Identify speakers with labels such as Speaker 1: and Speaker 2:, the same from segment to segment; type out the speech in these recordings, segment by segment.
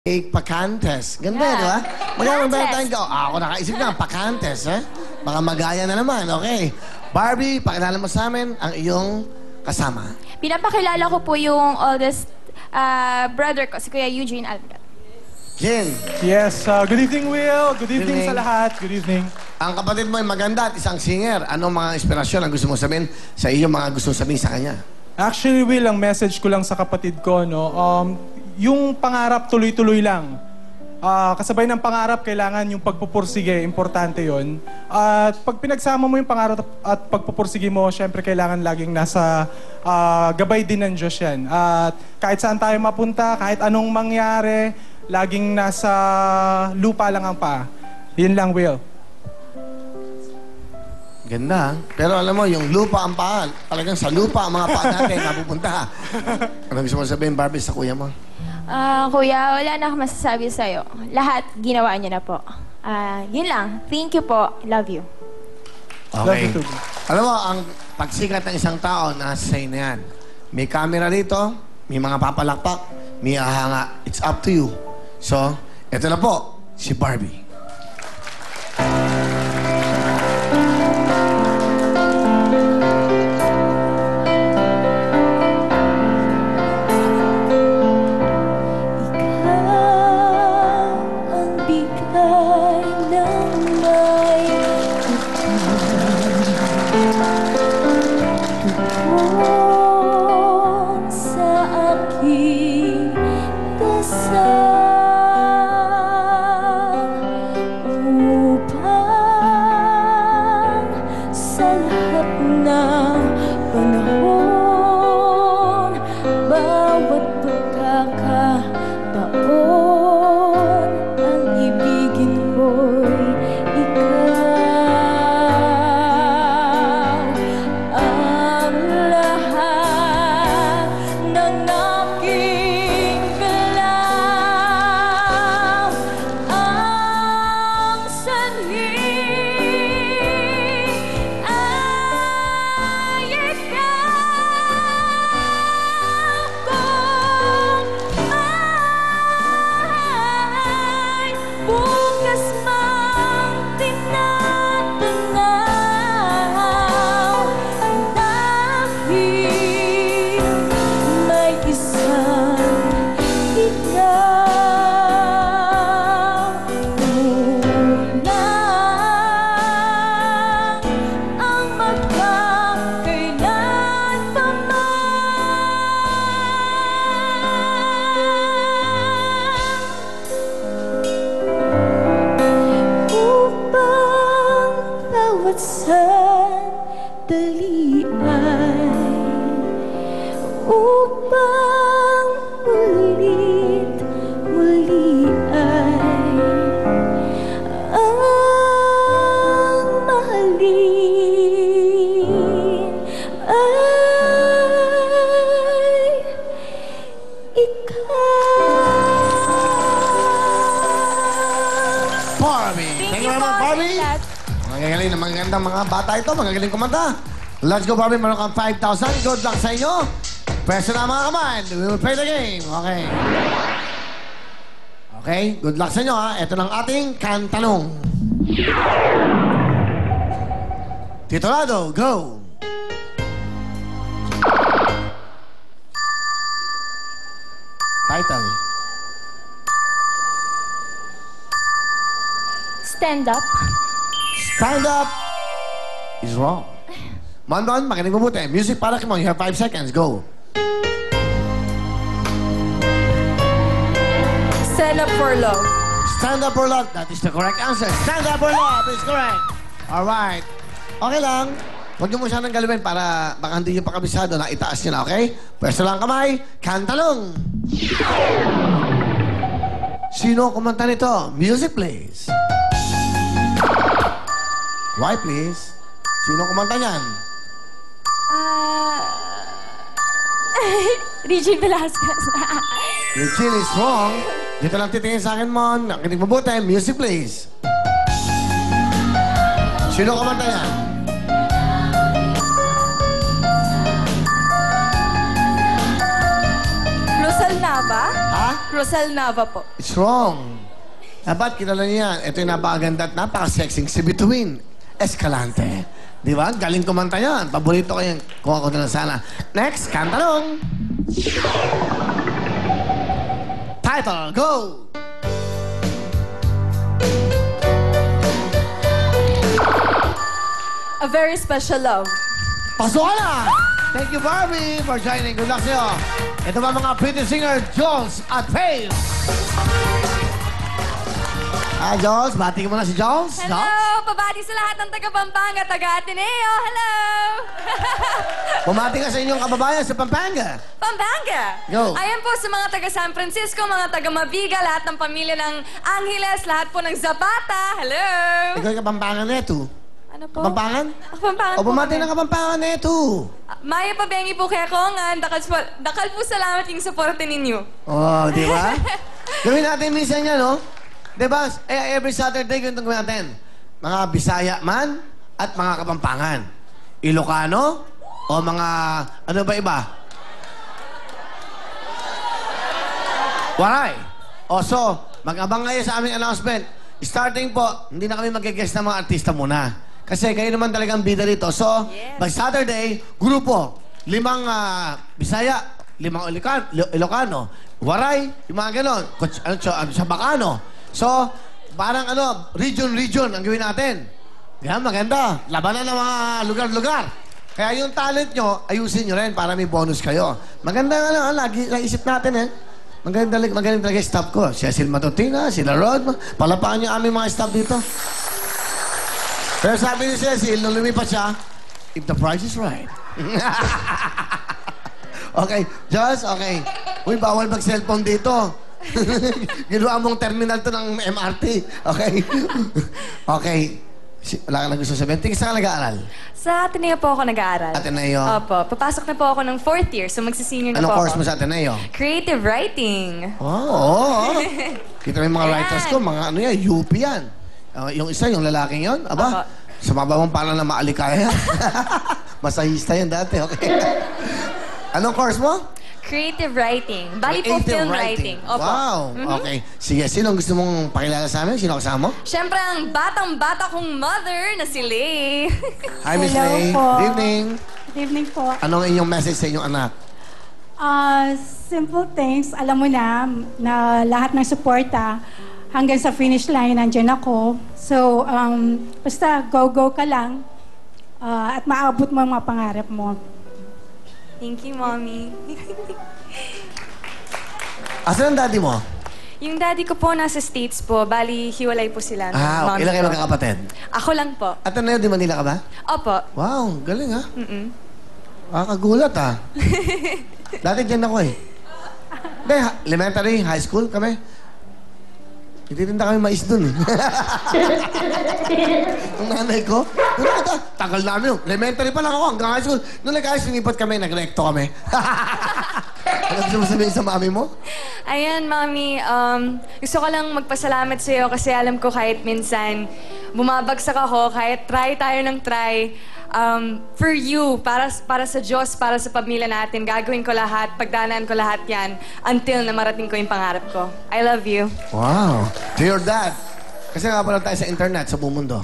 Speaker 1: Pacantes. Ganda, di ba? Magandang tayong go. Ako nakaisip na, Pacantes, eh? Baka magaya na naman, okay. Barbie, pakilala mo sa amin ang iyong kasama.
Speaker 2: Pinapakilala ko po yung oldest brother ko, si Kuya Eugene Alvarez.
Speaker 1: Jin.
Speaker 3: Yes, good evening, Will. Good evening sa lahat. Good evening.
Speaker 1: Ang kapatid mo ay maganda at isang singer. Anong mga inspirasyon ang gusto mo sabihin sa iyo mga gusto sabihin sa kanya?
Speaker 3: Actually, Will, ang message ko lang sa kapatid ko, no, yung pangarap tuloy-tuloy lang. Kasabay ng pangarap, kailangan yung pagpupursige, importante yon. At pag pinagsama mo yung pangarap at pagpupursige mo, syempre kailangan laging nasa gabay din ng Diyos yan. At kahit saan tayo mapunta, kahit anong mangyari, laging nasa lupa lang ang paa. Yun lang, Will.
Speaker 1: Ganda. Pero alam mo, yung lupa ang paa, talagang sa lupa ang mga paa natin napupunta. Ano gusto mo sabihin, Barbie, sa kuya mo?
Speaker 2: Kuya, wala na akong masasabi sa'yo. Lahat, ginawa niyo na po. Yun lang. Thank you po. Love you.
Speaker 1: Okay.
Speaker 3: Love you too.
Speaker 1: Alam mo, ang pagsikat ng isang tao, nasa sa'yo na yan. May camera dito, may mga papalakpak, may ahanga. It's up to you. So, eto na po, si Barbie. Magagaling na magagandang mga bata ito. Magagaling kumanta. Let's go, Barbie. Meron kang 5,000. Good luck sa inyo. Pwesto na mga kaman. We will play the game. Okay. Okay. Good luck sa inyo, ha. Ito ng ating kantanong. Tito Lado, go. Title.
Speaker 2: Stand up.
Speaker 1: Stand up is wrong. Mandon, makinig mabuti. Music para Kimon. You have 5 seconds. Go.
Speaker 2: Stand up for love.
Speaker 1: Stand up for love. That is the correct answer. Stand up for love is correct. Alright. Okay lang. Huwag niyo mo siya nang galawin para baka hindi niyo pa kabisado na itaas niyo na, okay? Pwesto lang kamay. Kantalong. Sino kumanta nito? Music, please. Why, please? Sino kumanta niyan?
Speaker 2: Regine Velasquez.
Speaker 1: Regine is wrong. Dito lang titingin sa akin, Mon. Nakinig mabuti. Music, please. Sino kumanta niyan?
Speaker 2: Luzal na ba?
Speaker 1: Ha?
Speaker 4: Rosal Nava po.
Speaker 1: It's wrong. Dapat kilala niyo yan. Ito yung napakaganda at napaka-sexing si Bituin Escalante. Di ba? Galing kumanta yan. Paborito ko yan. Kung ako na lang sana. Next, kantanong. Title, go!
Speaker 4: A Very Special Love.
Speaker 1: Pasok ka na! Thank you, Barbie, for joining. Good luck sa'yo. Ito ba mga pretty singer, Jules at Faith? Hi, Jules. Bati mo na si Jules.
Speaker 4: Hello! Pabati sa lahat ng taga-Pampanga, taga-Ateneo. Hello!
Speaker 1: Bumati ka sa inyong kababayan sa Pampanga.
Speaker 4: Pampanga!
Speaker 1: Go.
Speaker 4: Ayan po sa mga taga-San Francisco, mga taga-Mabiga, lahat ng pamilya ng Angeles, lahat po ng Zapata. Hello!
Speaker 1: Ikaw yung Kapampangan neto.
Speaker 4: Ano po?
Speaker 1: Kapampangan?
Speaker 4: Kapampangan
Speaker 1: O
Speaker 4: po
Speaker 1: bumati
Speaker 4: kami.
Speaker 1: ng Kapampangan neto.
Speaker 4: Maya pabengi po kaya kongan. Dakal po salamat yung suporte ninyo.
Speaker 1: Oh, di ba? Gawin natin minsan yan, no? Di ba? Every Saturday, ganito gawin natin. Mga Bisaya man at mga Kapampangan. Ilocano o mga, ano ba iba? Waray. O so, mag-abang ngayon sa aming announcement. Starting po, hindi na kami mag-guest ng mga artista muna. Kasi kayo naman talagang bida dito. So, by Saturday, grupo. 5 Bisaya, 5 Ilocano, Waray, yung mga ganon. Sabacano. So, parang region ang gawin natin. Yan, maganda. Labanan ng mga lugar-lugar. Kaya yung talent nyo, ayusin nyo rin para may bonus kayo. Maganda lagi naisip natin Magaling talaga yung staff ko. Si Cecil Matutina, sila Rod. Palapaan niyo aming mga staff dito. Pero sabi ni Cecil, nung lumipat siya, if the price is right. Okay, Joss, okay. Uy, bawal mag-cellphone dito. Ginawa mong terminal to ng MRT. Okay? Okay. Wala ka na gusto sabihin. Tingin saan ka nag-aaral?
Speaker 4: Sa Ateneo po ako nag-aaral.
Speaker 1: Ateneo?
Speaker 4: Opo. Papasok na po ako ng 4th year, so magsisenior na
Speaker 1: Anong
Speaker 4: po
Speaker 1: course
Speaker 4: ako.
Speaker 1: mo sa Ateneo?
Speaker 4: Creative Writing.
Speaker 1: Oo. Kita mo yung mga
Speaker 4: Ayan.
Speaker 1: writers ko, mga UP yan. Yung isa, yung lalaking yon, aba, sumabawang pala na maalikaya. Masahista yan dati, okay. Anong course mo?
Speaker 4: Creative Writing. Bali po
Speaker 1: Creative
Speaker 4: film writing. Opo.
Speaker 1: Wow, okay. Sige, sino gusto mong pakilala sa amin? Sino kasama mo?
Speaker 4: Siyempre, ang batang-bata kong mother na si Lay.
Speaker 1: Hi, Miss
Speaker 5: Hello
Speaker 1: Lay.
Speaker 5: po.
Speaker 1: Good evening.
Speaker 5: Good evening po.
Speaker 1: Anong inyong message sa inyong anak?
Speaker 5: Simple things. Alam mo na lahat ng suporta hanggang sa finish line, nandiyan ako. So, basta go ka lang at maabot mo ang mga pangarap mo.
Speaker 4: Thank you, Mommy.
Speaker 1: Asan ang daddy mo?
Speaker 4: Yung daddy ko po nasa States po. Bali, hiwalay po sila. ng
Speaker 1: Okay.
Speaker 4: mommy
Speaker 1: Ilan kayo
Speaker 4: ko.
Speaker 1: magkakapatid?
Speaker 4: Ako lang po.
Speaker 1: Ateneo di Manila ka ba?
Speaker 4: Opo.
Speaker 1: Wow, galing ha. Kakagulat ha. Dati dyan ako eh. Hindi, elementary, high school kami. Ititinda kami mais dun eh. Ang nanay ko, tagal namin yun. Elementary pa lang ako hanggang high school. Nung nag-high school, sinipat kami, nag-recto kami. Ano gusto mo sabihin sa mami mo?
Speaker 4: Ayan, Mami. Gusto ko lang magpasalamat sa iyo kasi alam ko kahit minsan bumabagsak ako, kahit try tayo ng try. For you, para sa Diyos, para sa pamilya natin, gagawin ko lahat, pagdaanan ko lahat yan until na marating ko yung pangarap ko. I love you.
Speaker 1: Wow. To your dad. Kasi nga pala tayo sa internet, sa buong mundo.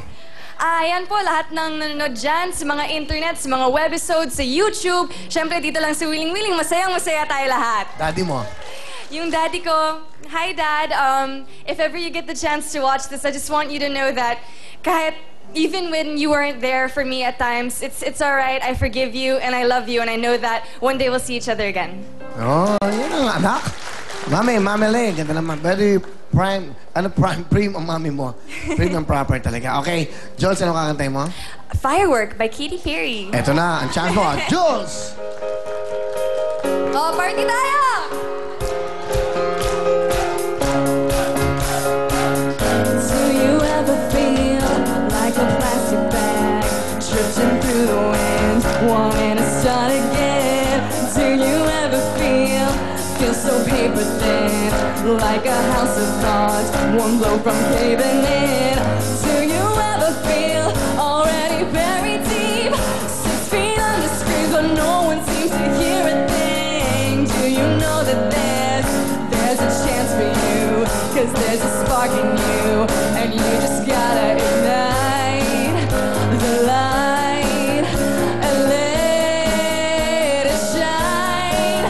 Speaker 4: Ayan po, lahat ng nanonood dyan, sa mga internet, sa mga webisodes, sa YouTube. Siyempre, dito lang sa Willing Willing, masayang-masaya tayo lahat.
Speaker 1: Daddy mo.
Speaker 4: Yung daddy ko, hi Dad, if ever you get the chance to watch this, I just want you to know that kahit even when you weren't there for me at times, it's all right. I forgive you and I love you and I know that one day we'll see each other again.
Speaker 1: Oh, yan ang anak. Mami Lay, ganda naman. Very prime, prime ang mami mo. Prime and proper talaga. Okay, Jules, ano kakantay mo?
Speaker 4: Firework by Katy Perry.
Speaker 1: Eto na, ang chance mo. Jules!
Speaker 4: Oh, party tayo!
Speaker 6: Do you ever feel like a plastic bag drifting through the wind, wanting to start again? Do you ever feel so paper thin, like a house of cards, one blow from caving in? Do you ever feel already buried deep, 6 feet under screens, but no one seems to hear a thing? Do you know that there's a chance
Speaker 4: there's a spark in you, and you just gotta ignite the light and let it shine.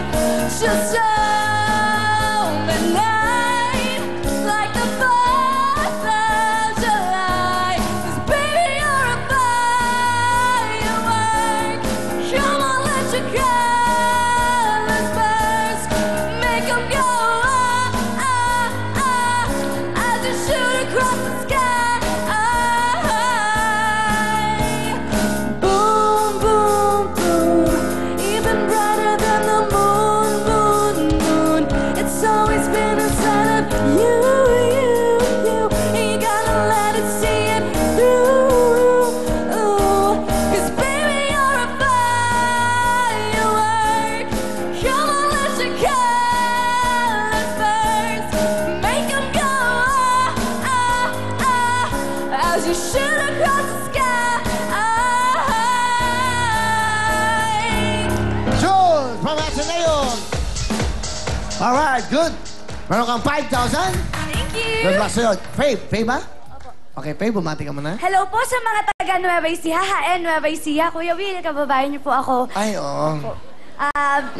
Speaker 4: Just on the night, like the 4th of July. 'Cause baby, you're a firework. Come on, let your colors burst. Make 'em go as you shoot across the sky. Boom, boom, boom. Even brighter than the moon, moon, moon. It's always been inside of you, you, you. And you gotta let it see it through. 'Cause baby, you're a firework. Come on, let your colors burst. Make 'em go as you shoot across the sky.
Speaker 1: Jules, from Ateneo. Alright, good. Meron kang 5,000.
Speaker 4: Thank you.
Speaker 1: Good luck sa'yo. Faye, Faye ba? Okay, Faye, bumati ka muna.
Speaker 7: Hello po sa mga taga Nueva Ecija, HN Nueva Ecija. Kuya Will, kababayan niyo po ako.
Speaker 1: Ay, oo.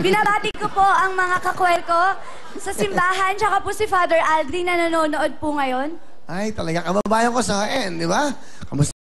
Speaker 7: Binabati ko po ang mga kakwel ko sa simbahan, tsaka po si Father Aldrin na nanonood po ngayon.
Speaker 1: Ay, talaga kababayan ko sa HN, di ba? Kamusta